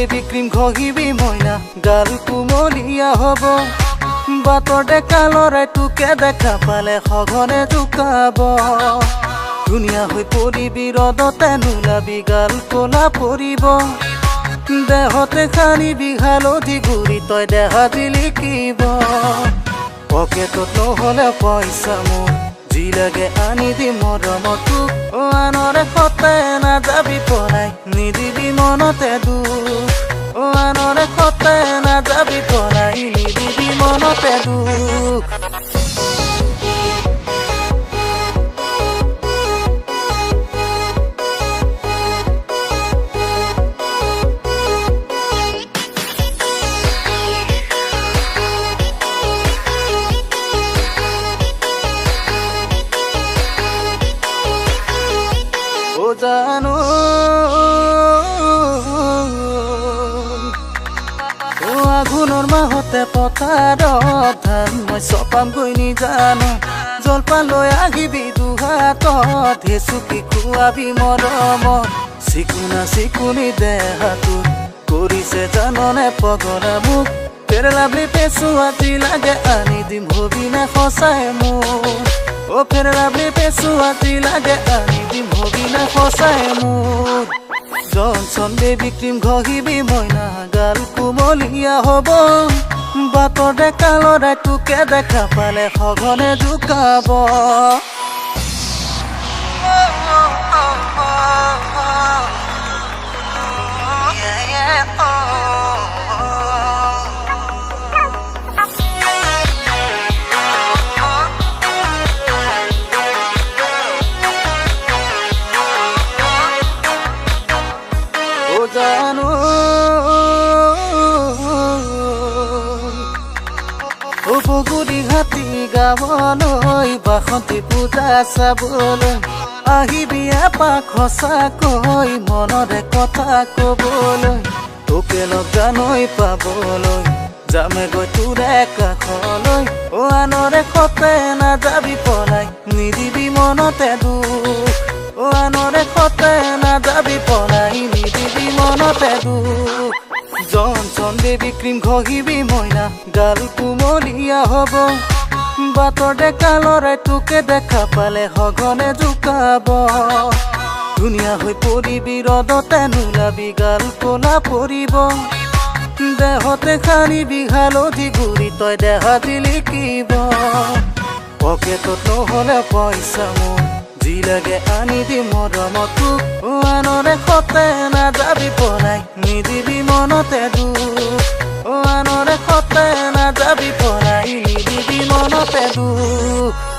দেবী cream ঘঁহিবি মইনা গাল কুমলীয়া হ'ব বাটৰ ডেকা ল'ৰাই তোকে দেখা পালে সঘনে জোকাব ধুনীয়া হৈ পৰিবি ৰদতে নোলাবি গাল ক'লা পৰিব দেহতে খানিবি হালধি গুৰি তই দেহা জিলিকিব পকেটত নহ'লে পইচা মোৰ যি লাগে আনি দি মৰমত তোক আনৰে সতে নাযাবি পলাই নিদিবি মনতে দুখ আনৰে সতে নাযাবি পলাই নিদিবি মনতে দুখ জানো আঘোণৰ মাহতে পথাৰত ধান মই চপাম গৈ নিজানো জলপান লৈ আহিবি দুহাতত হেচুকি খুৱাবি মৰমত চিকুনা চিকুনি দেহাটোত কৰিছে জাননে পগলা মোক ফেৰেলা বুলি পেচু আজি লাগে আনি দিম হবি নে সঁচাই মোৰ ও ফেৰেলা বুলি পেচু আজি লাগে আনি দিম হবি নে সঁচাই মোৰ জনচন দেবী ক্ৰীম ঘঁহিবি মইনা গাল কুমলীয়া হ'ব বাটৰ ডেকা ল'ৰাই তোকে দেখা পালে সঘনে জোকাব জানো বগুৰি হাতী গাবলৈ বাসন্তী পূজা চাবলৈ আহিবি এপাক সঁচাকৈ মনৰে কথা ক'বলৈ তোকে লগ জানৈ পাবলৈ যামে গৈ তোৰে কাষলৈ আনৰে সতে নাযাবি পলাই নিদিবি মনতে দুখ আনৰে সতে নাযাবি পলাই নিদিবি মনতে দুখ জনচন দেবী ক্ৰীম ঘঁহিবি মইনা গাল কুমলীয়া হ'ব বাটৰ ডেকা ল'ৰাই তোকে দেখা পালে সঘনে জোকাব ধুনীয়া হৈ পৰিবি ৰদতে নোলাবি গাল ক'লা পৰিব দেহতে খানিবি হালধি গুৰি তই দেহা জিলিকিব পকেটত নহ'লে পইচা মোৰ যি লাগে আনি দি মৰমত তোক আনৰে সতে নাযাবি পলাই নিদিবি মনতে দুখ আনৰে সতে নাযাবি পলাই নিদিবি মনতে দুখ